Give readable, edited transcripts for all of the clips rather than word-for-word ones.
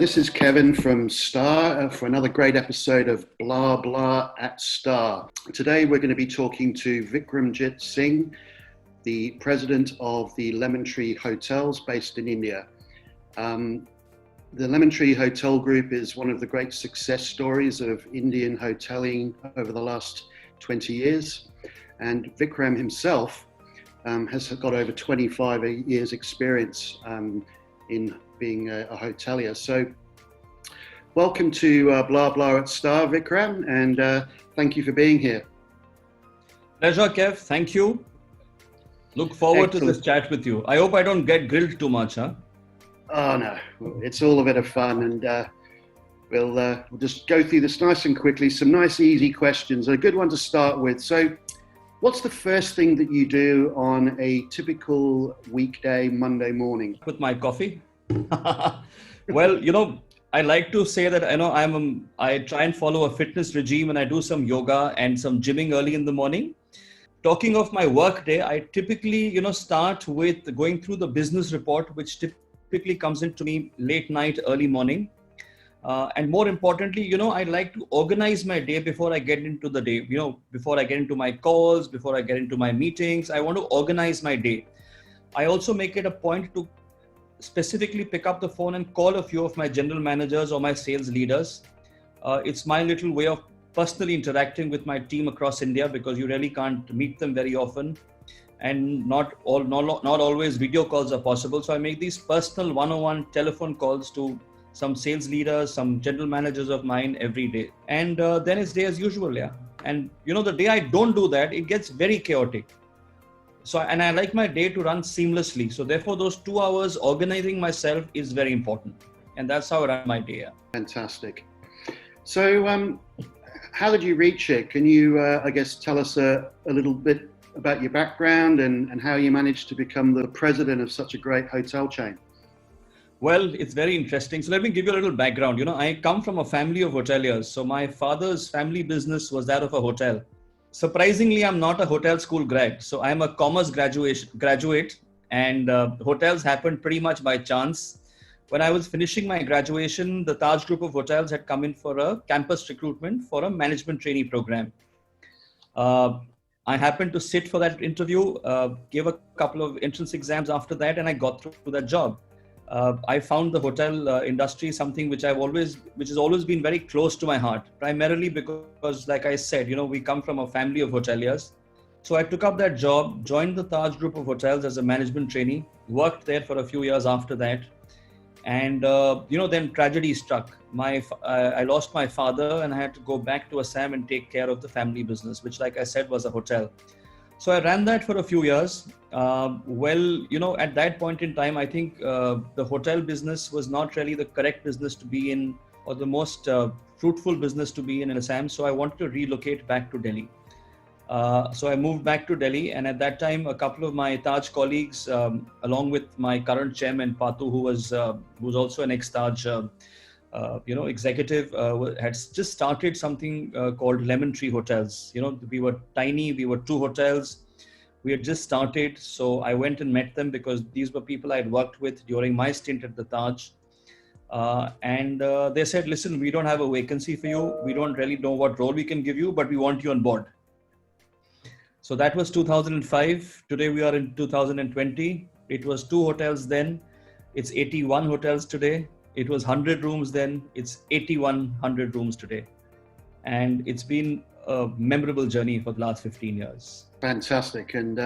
this is Kevin from STAAH for another great episode of BLAAH BLAAH at STAAH. Today we're going to be talking to Vikramjit Singh, the president of the Lemon Tree Hotels based in India. The Lemon Tree Hotel Group is one of the great success stories of Indian hoteling over the last 20 years. And Vikram himself has got over 25 years experience in being a hotelier. So welcome to BLAAH BLAAH at STAAH, Vikram, and thank you for being here. Pleasure, Kev. Thank you. Look forward to this chat with you. I hope I don't get grilled too much, huh? Oh no, it's all a bit of fun, and we'll just go through this nice and quickly. Some nice easy questions, a good one to start with. So what's the first thing that you do on a typical weekday Monday morning? With my coffee. Well, I like to say that I try and follow a fitness regime, and I do some yoga and some gymming early in the morning. Talking of my work day, I typically start with going through the business report, which typically comes into me late night, early morning. And more importantly, I like to organize my day before I get into the day. Before I get into my calls, before I get into my meetings, I want to organize my day. I also make it a point to specifically pick up the phone and call a few of my general managers or my sales leaders. It's my little way of personally interacting with my team across India, because you really can't meet them very often, and not always video calls are possible. So I make these personal one-on-one telephone calls to some sales leaders, some general managers of mine every day. And then it's day as usual, yeah. And the day I don't do that, it gets very chaotic. So, and I like my day to run seamlessly. So therefore, those 2 hours organizing myself is very important. And that's how I run my day. Yeah. Fantastic. So how did you reach it? Can you, I guess, tell us a little bit about your background and how you managed to become the president of such a great hotel chain? Well, it's very interesting. So let me give you a little background. I come from a family of hoteliers. So my father's family business was that of a hotel. Surprisingly, I'm not a hotel school grad. So I'm a commerce graduate, and hotels happened pretty much by chance. When I was finishing my graduation, the Taj Group of Hotels had come in for a campus recruitment for a management trainee program. I happened to sit for that interview, gave a couple of entrance exams after that, and I got through that job. I found the hotel industry something which has always been very close to my heart, primarily because, like I said, we come from a family of hoteliers. So I took up that job, joined the Taj Group of Hotels as a management trainee, worked there for a few years after that. And, then tragedy struck. I lost my father, and I had to go back to Assam and take care of the family business, which, like I said, was a hotel. So I ran that for a few years. At that point in time, I think the hotel business was not really the correct business to be in, or the most fruitful business to be in Assam. So I wanted to relocate back to Delhi. So I moved back to Delhi, and at that time, a couple of my Taj colleagues, along with my current chairman, Patu, who was also an ex-Taj executive, had just started something called Lemon Tree Hotels. We were tiny, we were 2 hotels. We had just started. So I went and met them, because these were people I had worked with during my stint at the Taj. And they said, listen, we don't have a vacancy for you. We don't really know what role we can give you, but we want you on board. So that was 2005. Today we are in 2020. It was 2 hotels then. It's 81 hotels today. It was 100 rooms then. It's 8100 rooms today. And it's been a memorable journey for the last 15 years. Fantastic. And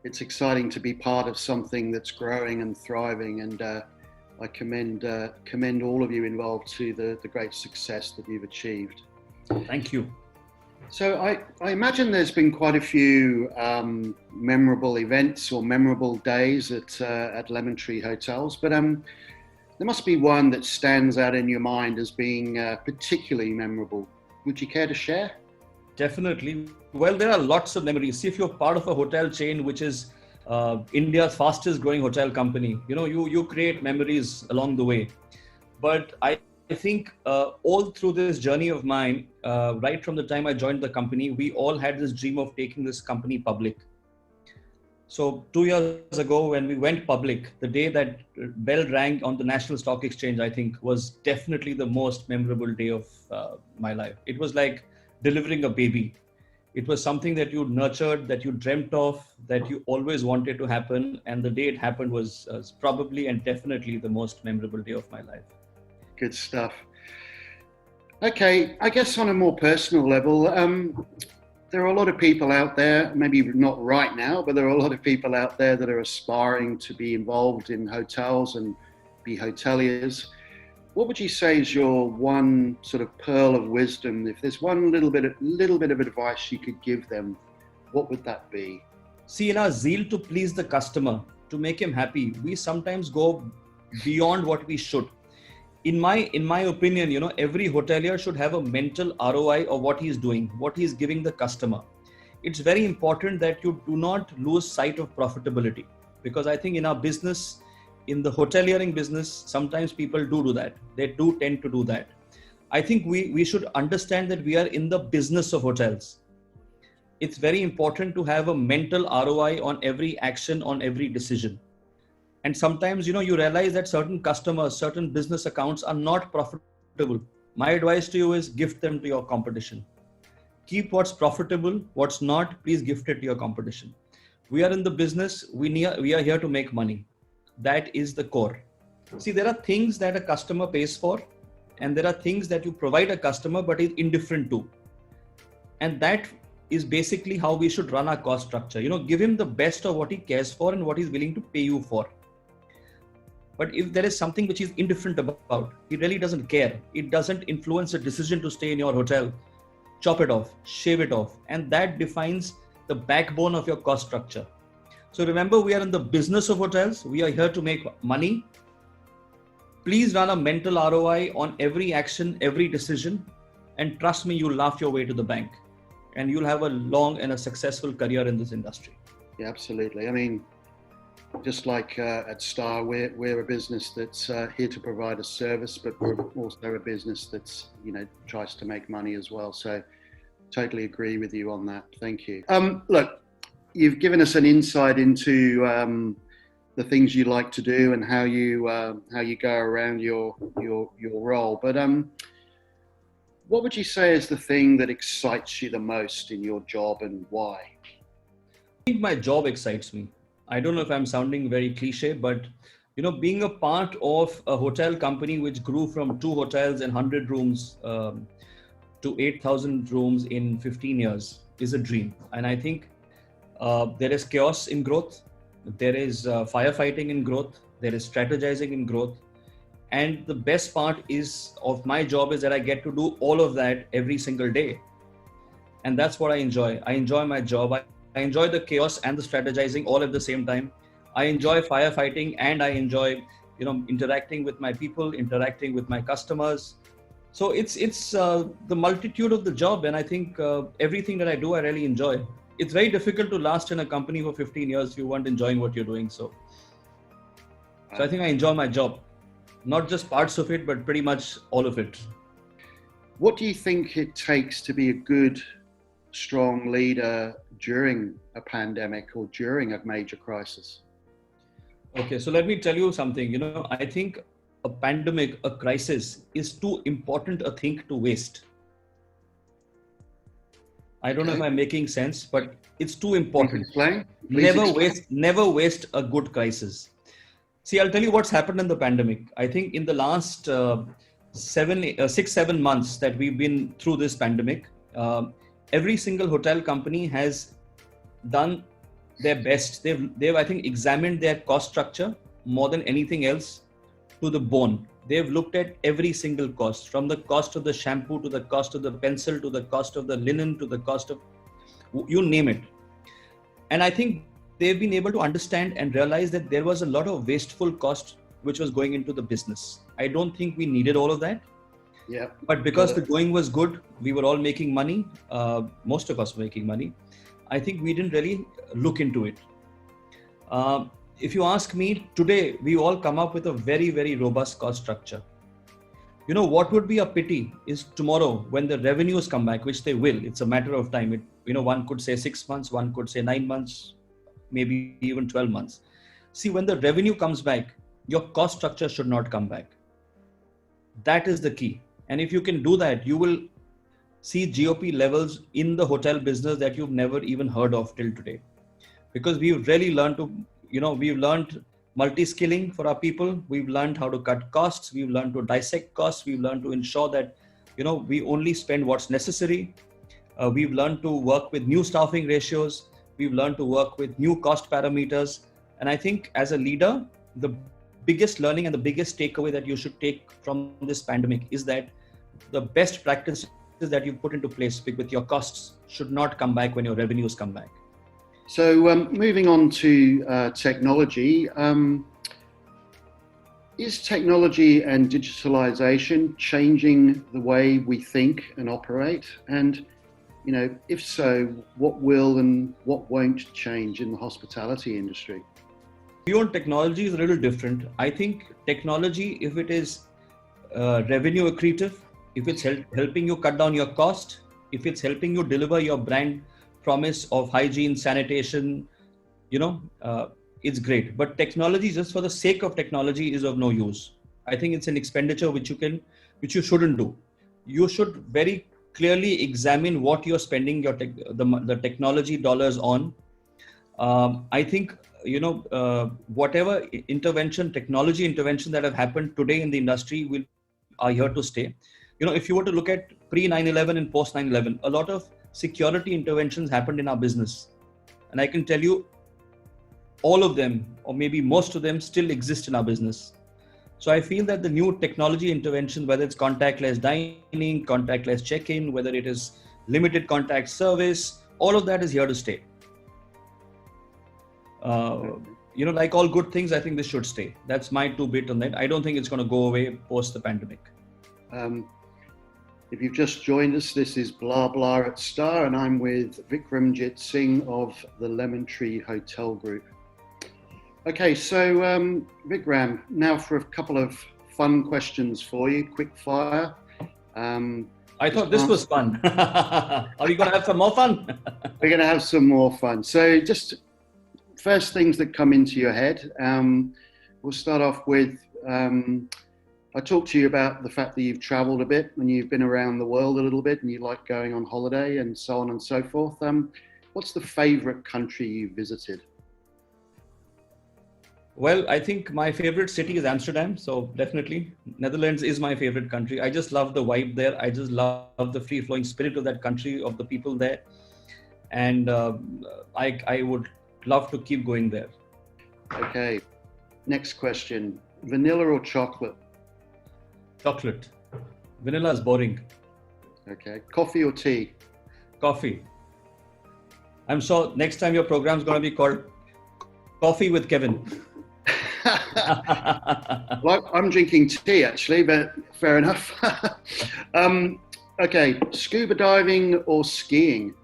it's exciting to be part of something that's growing and thriving. And I commend all of you involved to the great success that you've achieved. Thank you. So I imagine there's been quite a few memorable events or memorable days at Lemon Tree Hotels, but there must be one that stands out in your mind as being particularly memorable. Would you care to share? Definitely. Well, there are lots of memories. See, if you're part of a hotel chain, which is India's fastest growing hotel company, you create memories along the way. But I think all through this journey of mine, right from the time I joined the company, we all had this dream of taking this company public. So 2 years ago, when we went public, the day that bell rang on the National Stock Exchange, I think was definitely the most memorable day of my life. It was like delivering a baby. It was something that you nurtured, that you dreamt of, that you always wanted to happen. And the day it happened was probably and definitely the most memorable day of my life. Good stuff. Okay, I guess on a more personal level, there are a lot of people out there, maybe not right now, but there are a lot of people out there that are aspiring to be involved in hotels and be hoteliers. What would you say is your one sort of pearl of wisdom? If there's one little bit of advice you could give them, what would that be? See, in our zeal to please the customer, to make him happy, we sometimes go beyond what we should. In my opinion, every hotelier should have a mental ROI of what he's doing, what he's giving the customer. It's very important that you do not lose sight of profitability, because I think in our business, in the hoteliering business, sometimes people do that. They do tend to do that. I think we should understand that we are in the business of hotels. It's very important to have a mental ROI on every action, on every decision. And sometimes, you realize that certain customers, certain business accounts are not profitable. My advice to you is gift them to your competition. Keep what's profitable, what's not, please gift it to your competition. We are in the business, we are here to make money. That is the core. See, there are things that a customer pays for, and there are things that you provide a customer but is indifferent to. And that is basically how we should run our cost structure. Give him the best of what he cares for and what he's willing to pay you for. But if there is something which he's indifferent about, he really doesn't care. It doesn't influence a decision to stay in your hotel. Chop it off, shave it off. And that defines the backbone of your cost structure. So remember, we are in the business of hotels. We are here to make money. Please run a mental ROI on every action, every decision. And trust me, you'll laugh your way to the bank. And you'll have a long and a successful career in this industry. Yeah, absolutely. I mean, just like at STAAH, we're a business that's here to provide a service, but we're also a business that's, tries to make money as well. So totally agree with you on that. Thank you. Look, you've given us an insight into the things you like to do and how you go around your role. But what would you say is the thing that excites you the most in your job, and why? I think my job excites me. I don't know if I'm sounding very cliche, but being a part of a hotel company which grew from 2 hotels and 100 rooms to 8,000 rooms in 15 years is a dream. And I think there is chaos in growth, there is firefighting in growth, there is strategizing in growth. And the best part of my job is that I get to do all of that every single day. And that's what I enjoy. I enjoy my job. I enjoy the chaos and the strategizing all at the same time. I enjoy firefighting, and I enjoy, interacting with my people, interacting with my customers. So it's the multitude of the job. And I think everything that I do, I really enjoy. It's very difficult to last in a company for 15 years if you weren't enjoying what you're doing. So I think I enjoy my job, not just parts of it, but pretty much all of it. What do you think it takes to be a good, strong leader during a pandemic or during a major crisis? Okay, so let me tell you something. I think a pandemic, a crisis is too important a thing to waste. I don't know if I'm making sense, but it's too important. Never waste a good crisis. See, I'll tell you what's happened in the pandemic. I think in the last 6-7 months that we've been through this pandemic, every single hotel company has done their best. They've I think examined their cost structure more than anything else to the bone. They've looked at every single cost, from the cost of the shampoo to the cost of the pencil to the cost of the linen to the cost of, you name it. And I think they've been able to understand and realize that there was a lot of wasteful cost which was going into the business. I don't think we needed all of that. Yeah. But because the going was good, we were all making money. Most of us were making money. I think we didn't really look into it. If you ask me, today we all come up with a very, very robust cost structure. What would be a pity is tomorrow when the revenues come back, which they will. It's a matter of time. One could say 6 months, one could say 9 months, maybe even 12 months. See, when the revenue comes back, your cost structure should not come back. That is the key. And if you can do that, you will see GOP levels in the hotel business that you've never even heard of till today. Because we've really learned to, we've learned multi-skilling for our people. We've learned how to cut costs. We've learned to dissect costs. We've learned to ensure that, we only spend what's necessary. We've learned to work with new staffing ratios. We've learned to work with new cost parameters. And I think as a leader, the biggest learning and the biggest takeaway that you should take from this pandemic is that the best practices that you put into place with your costs should not come back when your revenues come back. So moving on to technology, is technology and digitalization changing the way we think and operate? And, if so, what will and what won't change in the hospitality industry? Beyond technology is a little different. I think technology, if it is revenue accretive, if it's helping you cut down your cost, if it's helping you deliver your brand promise of hygiene, sanitation, it's great. But technology, just for the sake of technology, is of no use. I think it's an expenditure which you shouldn't do. You should very clearly examine what you're spending the technology dollars on. I think whatever technology intervention that have happened today in the industry are here to stay. If you were to look at pre 9/11 and post 9/11, a lot of security interventions happened in our business, and I can tell you, all of them, or maybe most of them, still exist in our business. So I feel that the new technology intervention, whether it's contactless dining, contactless check-in, whether it is limited contact service, all of that is here to stay. Like all good things, I think this should stay. That's my 2 bit on that. I don't think it's going to go away post the pandemic. If you've just joined us, this is BLAAH BLAAH at STAAH, and I'm with Vikramjit Singh of the Lemon Tree Hotel Group. Okay, so Vikram, now for a couple of fun questions for you, quick fire. I thought this was fun. Are you going to have some more fun? We're going to have some more fun. So just first things that come into your head. We'll start off with, I talked to you about the fact that you've traveled a bit and you've been around the world a little bit and you like going on holiday and so on and so forth. What's the favorite country you visited? Well, I think my favorite city is Amsterdam. So definitely Netherlands is my favorite country. I just love the vibe there. I just love the free flowing spirit of that country, of the people there. And I would love to keep going there. Okay. Next question. Vanilla or chocolate? Chocolate. Vanilla is boring. Okay. Coffee or tea? Coffee. I'm sure next time your program is going to be called Coffee with Kevin. Well, I'm drinking tea actually, but fair enough. Okay. Scuba diving or skiing?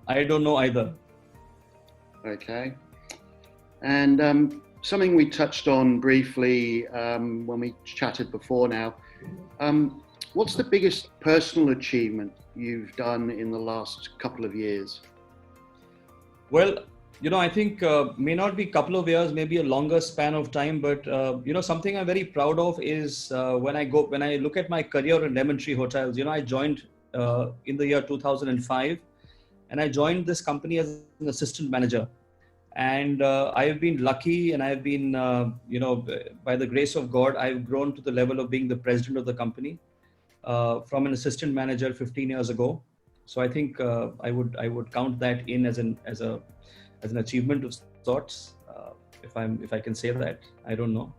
I don't know either. Okay. And something we touched on briefly when we chatted before now. What's the biggest personal achievement you've done in the last couple of years? Well, I think may not be a couple of years, maybe a longer span of time, but something I'm very proud of is when I look at my career in Lemon Tree Hotels. I joined in the year 2005, and I joined this company as an assistant manager. And I have been lucky, and I've been, by the grace of God, I've grown to the level of being the president of the company from an assistant manager 15 years ago. So I think I would count that in as an achievement of sorts, if I can say that. I don't know.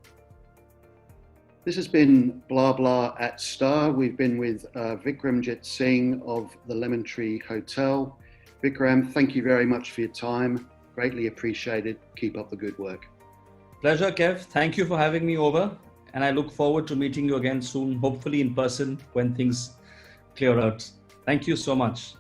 This has been BLAAH BLAAH at STAAH. We've been with Vikramjit Singh of the Lemon Tree Hotel. Vikram, thank you very much for your time. Greatly appreciated. Keep up the good work. Pleasure, Kev. Thank you for having me over. And I look forward to meeting you again soon, hopefully in person when things clear out. Thank you so much.